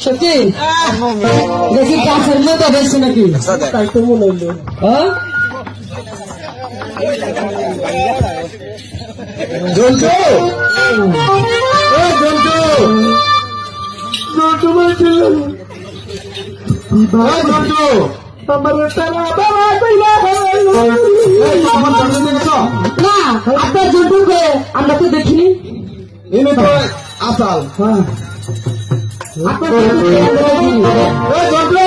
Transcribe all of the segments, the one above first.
সত্যি দেখি গাছের মতো বেশি নাকি? তাই তো মনে হইল। জন্টু, জন্টু, জন্টু বলছি, জন্টু আমার না, আপনার জন্টুকে আমরা তো দেখিনি। এনে তো আসাল। আপনার জন্টু,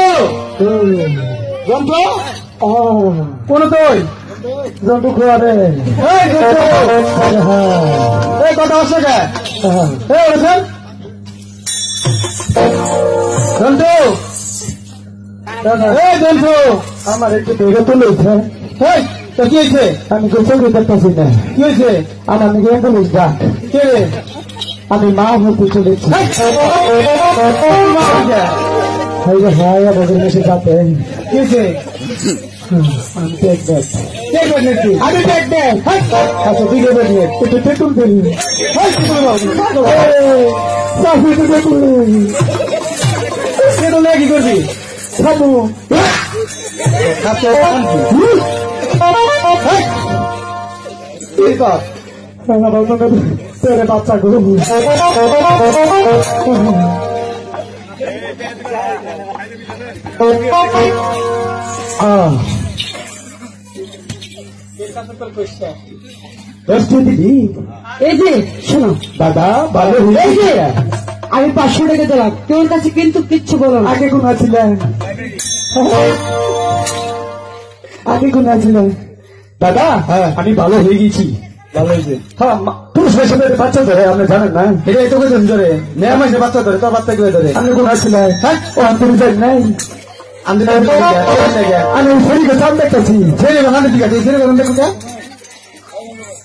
জন্টু কোন তুই? জন্টু খোয়া রে। এই কথা হচ্ছে কে? জন্টু, জন্টু আমার একটু বেগে তুলেছে। তো কি হয়েছে? আমি গোসল করতেছি না। কি হয়েছে? আমার নিজে পুলিশ ডাক। কে রে? আমি মা হতে চলেছি। বদল এসে যাতে কি হয়েছে? আমি দেখবেন। আমি দেখবেন। আচ্ছা ঠিক আছে, একটু পেটুল ফেলি। কি করবি? খাবো বাচ্চা গরু এই যে শোনো দাদা ভালো এই যে আমি 500 টাকা দিলাম তোর কাছে, কিন্তু কিচ্ছু বলো না। আগে কোন ছিলেন? আগে কোন ছিলেন? দাদা আমি ভালো হয়ে গেছি। ভালো হয়েছে। হ্যাঁ, পুরুষের সাথে বাচ্চা ধরে আপনি জানেন না? এটা এত কেজন ধরে মেয়ে মাসে বাচ্চা ধরে, তোর বাচ্চা কে ধরে? আমি কোন ছিলেন? ও তুমি জানি নাই। আমি শরীরে চাপ দেখতেছি। ছেলে বানানো ঠিক আছে, ছেলে বানানো দেখুন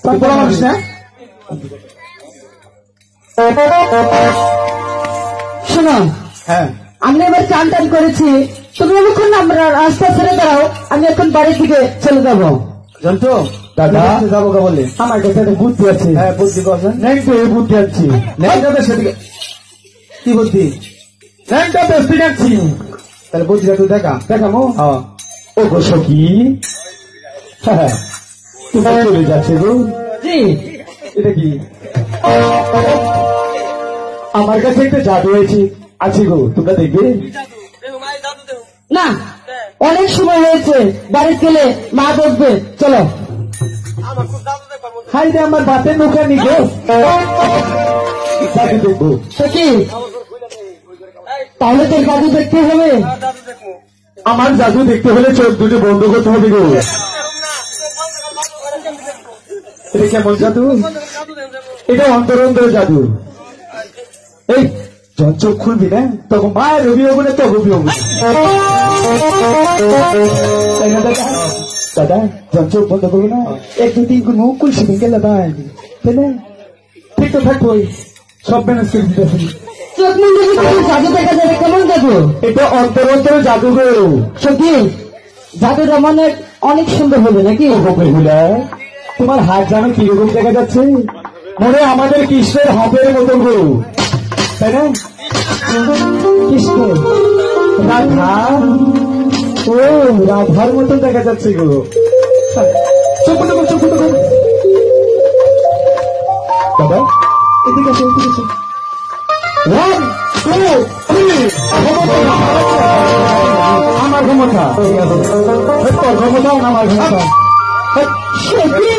তুই বড় মানুষ না? শোনো, হ্যাঁ আমি এবার চান টান করেছি, তুমি এখন আমরা রাস্তা ছেড়ে দাও, আমি এখন বাড়ির দিকে চলে যাবো। জন্টু দাদা যাবো কে বলে? আমার কাছে একটা বুদ্ধি আছে। হ্যাঁ বুদ্ধি করছেন। নেক্সট বুদ্ধি আনছি। সেদিকে কি বুদ্ধি? একটা বেশি আনছি। তাহলে বুদ্ধিটা তুই দেখা। দেখাবো। হ্যাঁ ও গো সখী, তুমি চলে যাচ্ছে গো। জি, এটা কি? আমার কাছে একটা জাদু আছে গো, তোমরা দেখবে না? অনেক সময় হয়েছে, বাড়ি গেলে মা বলবে চলো। হাই রে আমার বাতের মুখে নিগো দেখবো তো কি? তাহলে তোর জাদু দেখতে হবে। আমার জাদু দেখতে হলে চোখ দুটো বন্ধ করতে হবে গো। এটা কেমন জাদু? এটা অন্তর জাদু। এই যখন চোখ খুলবি না তখন মায়ের অভিযোগ না, তোর অভিযোগ। দাদা যখন চোখ বন্ধ করবো না, 1-2-3 করে মুখ খুলছি গেলে ভাই, তাই না? ঠিক তো থাকবোই, সব ম্যানেজ করে দিতে হবে। চোখ মুখে জাদু দেখা যাবে। কেমন জাদু? এটা অন্তর জাদু গো। সত্যি জাদুটা মানে অনেক সুন্দর হবে নাকি? তোমার হাত জানো কিরকম দেখা যাচ্ছে? মনে আমাদের কৃষ্ণের হাতের মতো গো, তাই না? কৃষ্ণ রাধা, ও রাধার মতো দেখা যাচ্ছে গো। চোখ বন্ধ কর, চোখ বন্ধ কর। দাদা এদিকে আসো, এদিকে আসো। 1, 2, 3 আমার ক্ষমতা, তোর ক্ষমতা আমার ক্ষমতা। সত্যি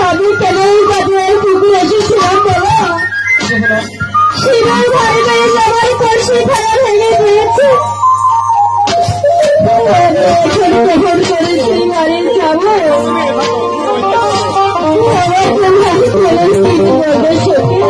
আমি কেন এই জাদুর পুকুরে এসেছিলাম বলো? শিরার ঘরে গিয়ে সবাই কলসি থালা ভেঙে দিয়েছে। গ্রহণ করে সেই ঘরে যাবো, সত্যি